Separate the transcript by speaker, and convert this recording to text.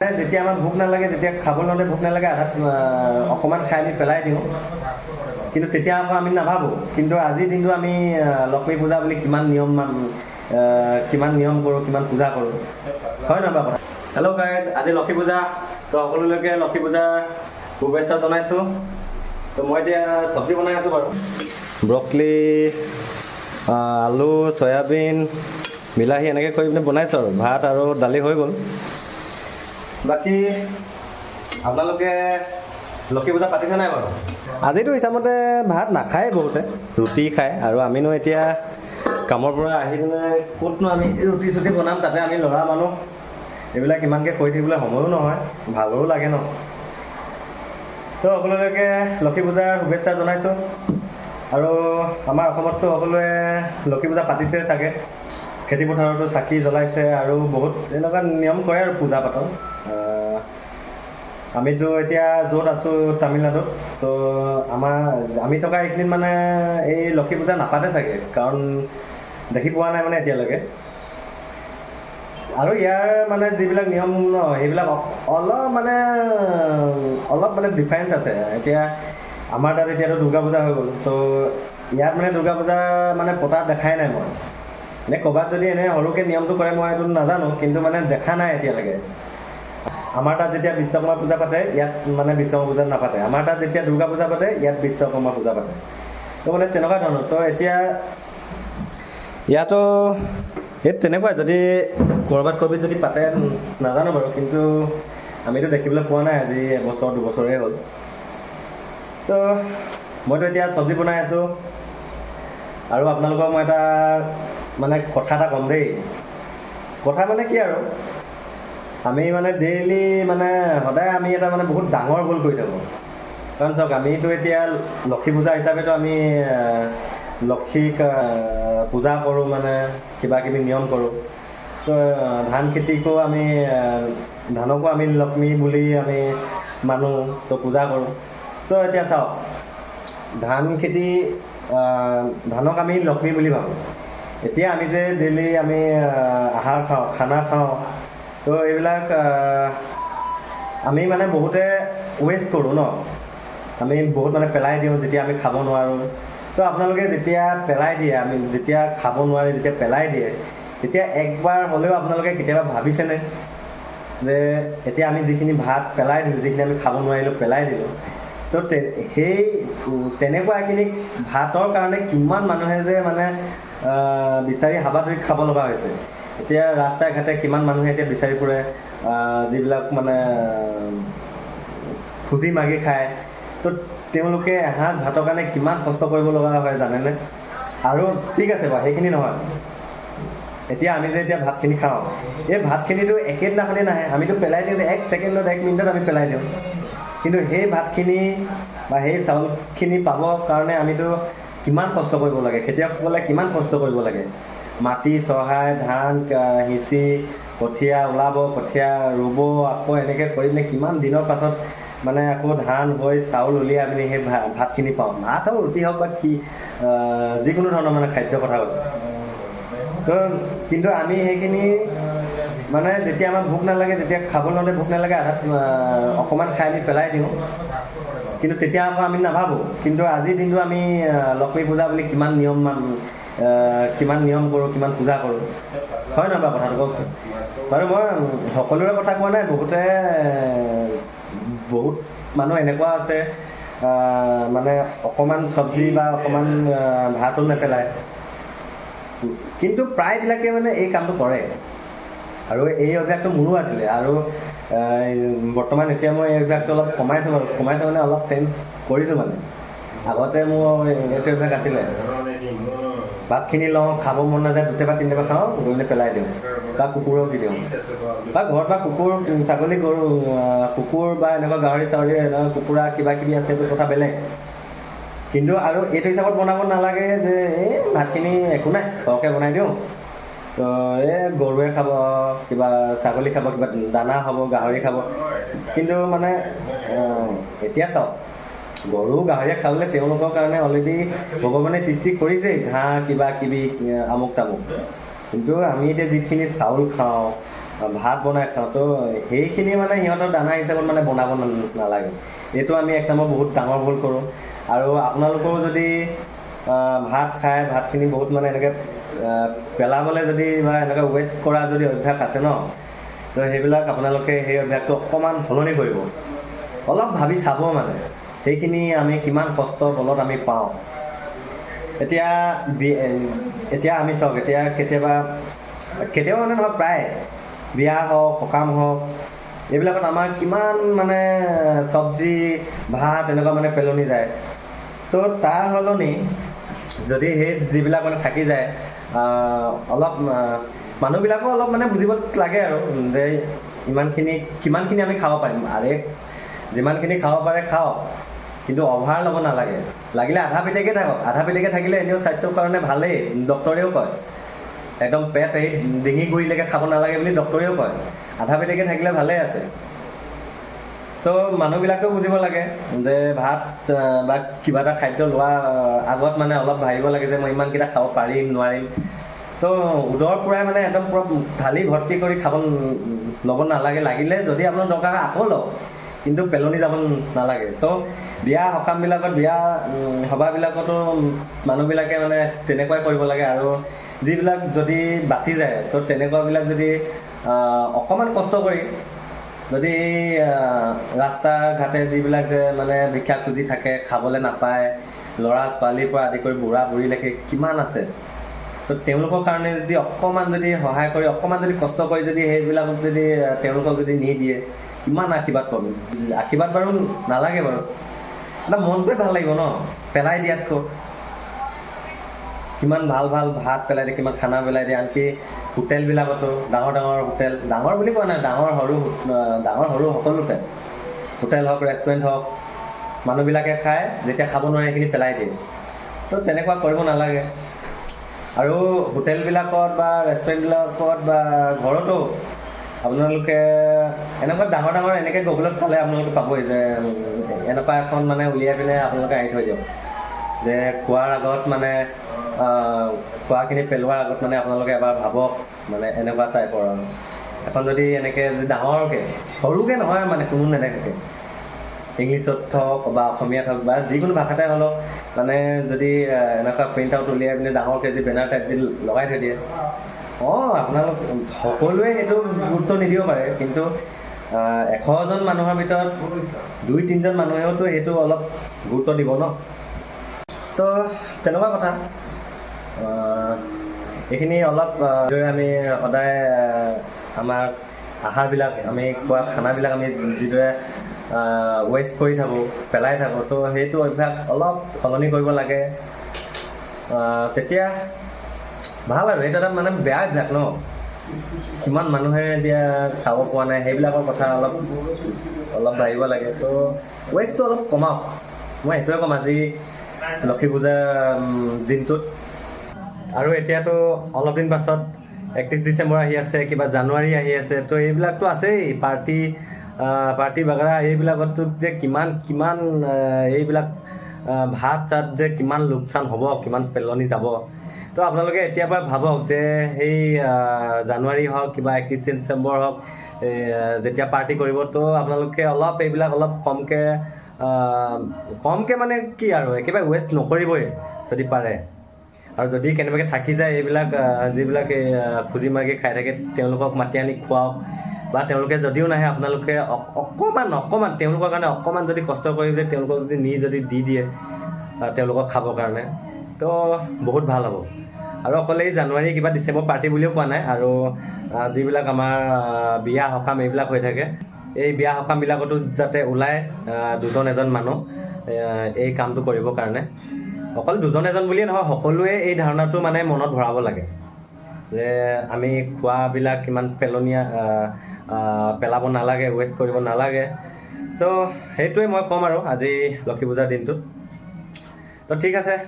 Speaker 1: যেতিয়া আমাৰ ভোক নালাগে, যেতিয়া খাবলৈ নহ'লে ভোক নালাগে, আধাত অকণমান খাই আমি পেলাই দিওঁ। কিন্তু তেতিয়া আকৌ আমি নাভাবোঁ। কিন্তু আজিৰ দিনটো আমি লক্ষ্মী পূজা বুলি কিমান নিয়ম কৰোঁ, কিমান পূজা কৰোঁ, হয় নহয় বাৰু কথা? হেল্ল' গাইজ, আজি লক্ষ্মী পূজা। তো সকলোলৈকে লক্ষ্মী পূজাৰ শুভেচ্ছা জনাইছোঁ। তো মই এতিয়া চব্জি বনাই আছোঁ বাৰু। ব্ৰকলি, আলু, চয়াবিন, বিলাহী এনেকৈ কৰি পিনে বনাইছোঁ আৰু ভাত আৰু দালি হৈ গ'ল। বাকী আপোনালোকে লক্ষ্মী পূজা পাতিছে নাই বাৰু? আজিতো হিচাপমতে ভাত নাখায়, বহুতে ৰুটি খায়। আৰু আমিনো এতিয়া কামৰ পৰা আহি পিনে ক'তনো আমি ৰুটি চুটি বনাম, তাতে আমি ল'ৰা মানুহ, এইবিলাক ইমানকৈ কৰি থাকিবলৈ সময়ো নহয়, ভাগৰো লাগে ন। তো সকলোলৈকে লক্ষ্মী পূজাৰ শুভেচ্ছা জনাইছোঁ। আৰু আমাৰ অসমততো সকলোৱে লক্ষ্মী পূজা পাতিছে চাগে, খেতি পথাৰতো চাকি জ্বলাইছে আৰু বহুত এনেকুৱা নিয়ম কৰে আৰু পূজা পাতল। আমিতো এতিয়া য'ত আছোঁ তামিলনাডুত, তো আমি থকা এইখিনিত মানে এই লক্ষ্মী পূজা নাপাতে চাগে, কাৰণ দেখি পোৱা নাই মানে এতিয়ালৈকে। আৰু ইয়াৰ মানে যিবিলাক নিয়ম ন, সেইবিলাক অলপ মানে ডিফাৰেঞ্চ আছে। এতিয়া আমাৰ তাত এতিয়াতো দুৰ্গা পূজা হৈ গ'ল, তো ইয়াত মানে দুৰ্গা পূজা মানে পতা দেখাই নাই মই। এনে ক'ৰবাত যদি এনে সৰুকৈ নিয়মটো কৰে মই এইটো নাজানো, কিন্তু মানে দেখা নাই এতিয়ালৈকে। আমাৰ তাত যেতিয়া বিশ্বকৰ্মা পূজা পাতে, ইয়াত মানে বিশ্বকৰ্মা পূজা নাপাতে। আমাৰ তাত যেতিয়া দুৰ্গা পূজা পাতে, ইয়াত বিশ্বকৰ্মা পূজা পাতে। তো মানে তেনেকুৱা ধৰণৰ। তো এতিয়া ইয়াতো এই তেনেকুৱাই, যদি ক'ৰবাত যদি পাতে নাজানো বাৰু, কিন্তু আমিতো দেখিবলৈ পোৱা নাই আজি এবছৰ দুবছৰেই হ'ল। তো মইতো এতিয়া চব্জি বনাই আছোঁ। আৰু আপোনালোকক মই এটা মানে কথা এটা ক'ম দেই। কথা মানে কি আৰু, আমি মানে ডেইলি মানে সদায় আমি এটা মানে বহুত ডাঙৰ ভুল কৰি থাকোঁ। কাৰণ চাওক, আমিতো এতিয়া লক্ষ্মী পূজা হিচাপেতো আমি লক্ষ্মীক পূজা কৰোঁ, মানে কিবা কিবি নিয়ম কৰোঁ। তো ধান খেতিকো আমি ধানকো আমি লক্ষ্মী বুলি আমি মানো, তো পূজা কৰোঁ। তো এতিয়া চাওক, ধানক আমি লক্ষ্মী বুলি ভাবোঁ। এতিয়া আমি যে ডেইলি আমি আহাৰ খাওঁ, খানা খাওঁ, তো এইবিলাক আমি মানে বহুতে ৱেষ্ট কৰোঁ ন। আমি বহুত মানে পেলাই দিওঁ যেতিয়া আমি খাব নোৱাৰোঁ। তো আপোনালোকে যেতিয়া পেলাই দিয়ে, আমি যেতিয়া খাব নোৱাৰি যেতিয়া পেলাই দিয়ে, তেতিয়া একবাৰ হ'লেও আপোনালোকে কেতিয়াবা ভাবিছেনে যে এতিয়া আমি যিখিনি ভাত পেলাই দিলোঁ, যিখিনি আমি খাব নোৱাৰিলোঁ পেলাই দিলোঁ, তো সেই তেনেকুৱাখিনি ভাতৰ কাৰণে কিমান মানুহে যে মানে বিচাৰি হাবাথুৰিত খাব লগা হৈছে। এতিয়া ৰাস্তাই ঘাটে কিমান মানুহে এতিয়া বিচাৰি ফুৰে, যিবিলাক মানে খুজি মাগি খায়। তো তেওঁলোকে এসাঁজ ভাতৰ কাৰণে কিমান কষ্ট কৰিব লগা হয় জানেনে? আৰু ঠিক আছে বাৰু, সেইখিনি নহয়। এতিয়া আমি যে এতিয়া ভাতখিনি খাওঁ, এই ভাতখিনিতো একেদিনাখনেই নাহে, আমিতো পেলাই দিওঁ 1 ছেকেণ্ডত 1 মিনিটত আমি পেলাই দিওঁ। কিন্তু সেই ভাতখিনি বা সেই চাউলখিনি পাবৰ কাৰণে আমিতো কিমান কষ্ট কৰিব লাগে, খেতিয়কসকলে কিমান কষ্ট কৰিব লাগে। মাটি চহাই, ধান সিঁচি, কঠীয়া ওলাব, কঠীয়া ৰুব, আকৌ এনেকৈ কৰি পিনে কিমান দিনৰ পাছত মানে আকৌ ধান হৈ চাউল উলিয়াই পিনি সেই ভাতখিনি পাওঁ। ভাত হওক, ৰুটি হওক বা কি যিকোনো ধৰণৰ মানে খাদ্যৰ কথা কৈছোঁ। তো কিন্তু আমি সেইখিনি মানে যেতিয়া আমাৰ ভোক নালাগে, যেতিয়া খাবলৈ নহ'লে ভোক নালাগে, আধাত অকণমান খাই আমি পেলাই দিওঁ। কিন্তু তেতিয়া আকৌ আমি নাভাবোঁ। কিন্তু আজিৰ দিনটো আমি লক্ষ্মী পূজা বুলি কিমান নিয়ম কৰোঁ, কিমান পূজা কৰোঁ, হয় নহয় বাৰু কথাটো কওকচোন? বাৰু মই সকলোৰে কথা কোৱা নাই, বহুত মানুহ এনেকুৱা আছে মানে অকণমান চব্জি বা অকণমান ভাতো নেপেলায়। কিন্তু প্ৰায়বিলাকে মানে এই কামটো কৰে। আৰু এই অভ্যাসটো মোৰো আছিলে। আৰু বৰ্তমান এতিয়া মই এই অভ্যাসটো অলপ কমাইছোঁ মানে অলপ চেঞ্জ কৰিছোঁ মানে। আগতে মোৰ এইটো অভ্যাস আছিলে, ভাতখিনি লওঁ, খাব মন নাযায়, 2টা বা 3টা খাওঁ, গৈ পিনে পেলাই দিওঁ বা কুকুৰক দি দিওঁ। বা ঘৰত বা কুকুৰ, ছাগলী, গৰু, কুকুৰ বা এনেকুৱা গাহৰি চাহৰি, কুকুৰা কিবা কিবি আছে, সেইটো কথা বেলেগ। কিন্তু আৰু এইটো হিচাপত বনাব নালাগে যে এই ভাতখিনি একো নাই, সৰহকৈ বনাই দিওঁ, তো এই গৰুৱে খাব, কিবা ছাগলী খাব, কিবা দানা হ'ব, গাহৰি খাব। কিন্তু মানে এতিয়া চাওক, গৰু গাহৰিয়ে খাবলৈ তেওঁলোকৰ কাৰণে অলৰেডি ভগৱানে সৃষ্টি কৰিছেই, ঘাঁহ কিবা কিবি আমুক তামুক। কিন্তু আমি এতিয়া যিখিনি চাউল খাওঁ, ভাত বনাই খাওঁ। তো সেইখিনি মানে সিহঁতৰ দানা হিচাপত মানে বনাব নালাগে। এইটো আমি এক নম্বৰ বহুত ডাঙৰ ভুল কৰোঁ। আৰু আপোনালোকেও যদি ভাত খায়, ভাতখিনি বহুত মানে এনেকৈ পেলাবলৈ যদি বা এনেকৈ ৱেষ্ট কৰা যদি অভ্যাস আছে ন, তো সেইবিলাক আপোনালোকে সেই অভ্যাসটো অকণমান সলনি কৰিব। অলপ ভাবি চাব মানে সেইখিনি আমি কিমান কষ্টৰ বলত আমি পাওঁ। এতিয়া আমি চাওক, এতিয়া কেতিয়াবা মানে নহয়, প্ৰায় বিয়া হওক, সকাম হওক, এইবিলাকত আমাৰ কিমান মানে চব্জি, ভাত এনেকুৱা মানে পেলনি যায়। তো তাৰ সলনি যদি সেই যিবিলাক মানে থাকি যায়, অলপ মানুহবিলাকো অলপ মানে বুজিব লাগে আৰু যে কিমানখিনি আমি খাব পাৰিম। আৰে যিমানখিনি খাব পাৰে খাওক, কিন্তু অভাৰ ল'ব নালাগে। লাগিলে আধা পেটেকে থাকক, আধা পেটেকে থাকিলে এনেও স্বাস্থ্যৰ কাৰণে ভালেই, ডক্তৰেও কয়। একদম পেট এই ডিঙি গুৰিলৈকে খাব নালাগে বুলি ডক্তৰেও কয়। আধা পেটেকে থাকিলে ভালেই আছে। চ' মানুহবিলাকেও বুজিব লাগে যে ভাত বা কিবা এটা খাদ্য লোৱাৰ আগত মানে অলপ ভাবিব লাগে যে মই ইমানকেইটা খাব পাৰিম নোৱাৰিম। তো উদৰ পূৰাই মানে একদম পূৰা থালি ভৰ্তি কৰি খাব ল'ব নালাগে। লাগিলে যদি আপোনাৰ দৰকাৰ হয় আকৌ লওক, কিন্তু পেলনি যাব নালাগে। চ' বিয়া সকামবিলাকত, বিয়া সভাবিলাকতো মানুহবিলাকে মানে তেনেকুৱাই কৰিব লাগে। আৰু যিবিলাক যদি বাচি যায়, তো তেনেকুৱাবিলাক যদি অকণমান কষ্ট কৰি যদি ৰাস্তা ঘাটে যিবিলাক যে মানে ভিক্ষা খুজি থাকে, খাবলৈ নাপায়, ল'ৰা ছোৱালীৰ পৰা আদি কৰি বুঢ়া বুঢ়ীলৈকে কিমান আছে, তো তেওঁলোকৰ কাৰণে যদি অকণমান যদি সহায় কৰি, অকণমান যদি কষ্ট কৰি যদি সেইবিলাকক যদি তেওঁলোকক যদি নি দিয়ে, কিমান আশীৰ্বাদ পাব। আশীৰ্বাদ বাৰু নালাগে বাৰু, এটা মনটোৱে ভাল লাগিব ন পেলাই দিয়াতকৈ। কিমান ভাল ভাল ভাত পেলাই দিয়ে, কিমান খানা পেলাই দিয়ে। আনকি হোটেলবিলাকতো, ডাঙৰ ডাঙৰ হোটেল, ডাঙৰ বুলি কোৱা নাই, ডাঙৰ সৰু সকলোতে, হোটেল হওক, ৰেষ্টুৰেণ্ট হওক, মানুহবিলাকে খায়, যেতিয়া খাব নোৱাৰে সেইখিনি পেলাই দিয়ে। তো তেনেকুৱা কৰিব নালাগে। আৰু হোটেলবিলাকত বা ৰেষ্টুৰেণ্টবিলাকত বা ঘৰতো আপোনালোকে এনেকুৱা ডাঙৰ ডাঙৰ এনেকৈ গুগলত চালে আপোনালোকে পাবই যে এনেকুৱা এখন মানে উলিয়াই পিনে আপোনালোকে আহি থৈ দিয়ক যে খোৱাৰ আগত মানে খোৱাখিনি পেলোৱাৰ আগত মানে আপোনালোকে এবাৰ ভাবক, মানে এনেকুৱা টাইপৰ আৰু এখন যদি এনেকৈ ডাঙৰকৈ, সৰুকৈ নহয় মানে কোনো নেদেখাকৈ, ইংলিছত হওক বা অসমীয়াত হওক বা যিকোনো ভাষাতে হ'লেও মানে যদি এনেকুৱা প্ৰিণ্ট আউট উলিয়াই পিনে ডাঙৰকৈ যদি বেনাৰ টাইপ দি লগাই থৈ দিয়ে, আপোনালোক সকলোৱে সেইটো গুৰুত্ব নিদিব পাৰে, কিন্তু 100জন মানুহৰ ভিতৰত 2-3জন মানুহেওতো সেইটো অলপ গুৰুত্ব দিব ন। তো তেনেকুৱা কথা। এইখিনি অলপ আমি সদায় আমাৰ আহাৰবিলাক, আমি খোৱা খানাবিলাক আমি যিদৰে ৱেষ্ট কৰি থাকোঁ, পেলাই থাকোঁ, তো সেইটো অভ্যাস অলপ সলনি কৰিব লাগে। তেতিয়া ভাল আৰু সেইটো এটা মানে বেয়া অভ্যাস ন। কিমান মানুহে এতিয়া খাব পোৱা নাই, সেইবিলাকৰ কথা অলপ ভাবিব লাগে। তো ৱেষ্টটো অলপ কমাওক, মই সেইটোৱে ক'ম আজি লক্ষী পূজাৰ দিনটোত। আৰু এতিয়াতো অলপ দিন পাছত 31 ডিচেম্বৰ আহি আছে, কিবা জানুৱাৰী আহি আছে, তো এইবিলাকতো আছেই, পাৰ্টি বাগৰা। এইবিলাকতো যে কিমান এইবিলাক ভাত চাত যে কিমান লোকচান হ'ব, কিমান পেলনি যাব। তো আপোনালোকে এতিয়াৰ পৰা ভাবক যে সেই জানুৱাৰী হওক, কিবা 31 ডিচেম্বৰ হওক, যেতিয়া পাৰ্টি কৰিব, তো আপোনালোকে অলপ এইবিলাক অলপ কমকৈ মানে কি আৰু একেবাৰে ৱেষ্ট নকৰিবই যদি পাৰে। আৰু যদি কেনেবাকৈ থাকি যায়, এইবিলাক যিবিলাক খুজি মাগি খাই থাকে, তেওঁলোকক মাতি আনি খুৱাওক। বা তেওঁলোকে যদিও নাহে, আপোনালোকে অকণমান তেওঁলোকৰ কাৰণে অকণমান যদি কষ্ট কৰি তেওঁলোকক যদি দি দিয়ে তেওঁলোকক খাবৰ কাৰণে, তো বহুত ভাল হ'ব। আৰু অকল এই জানুৱাৰী কিবা ডিচেম্বৰ পাৰ্টি বুলিও কোৱা নাই, আৰু যিবিলাক আমাৰ বিয়া সকাম এইবিলাক হৈ থাকে, এই বিয়া সকামবিলাকতো যাতে ওলায় 2জন-এজন মানুহ এই কামটো কৰিবৰ কাৰণে। অকল 2জন-এজন বুলিয়ে নহয়, সকলোৱে এই ধাৰণাটো মানে মনত ভৰাব লাগে যে আমি খোৱাবিলাক কিমান পেলাব নালাগে, ৱেষ্ট কৰিব নালাগে। চ' সেইটোৱে মই ক'ম আৰু আজি লক্ষী পূজাৰ দিনটোত। তো ঠিক আছে,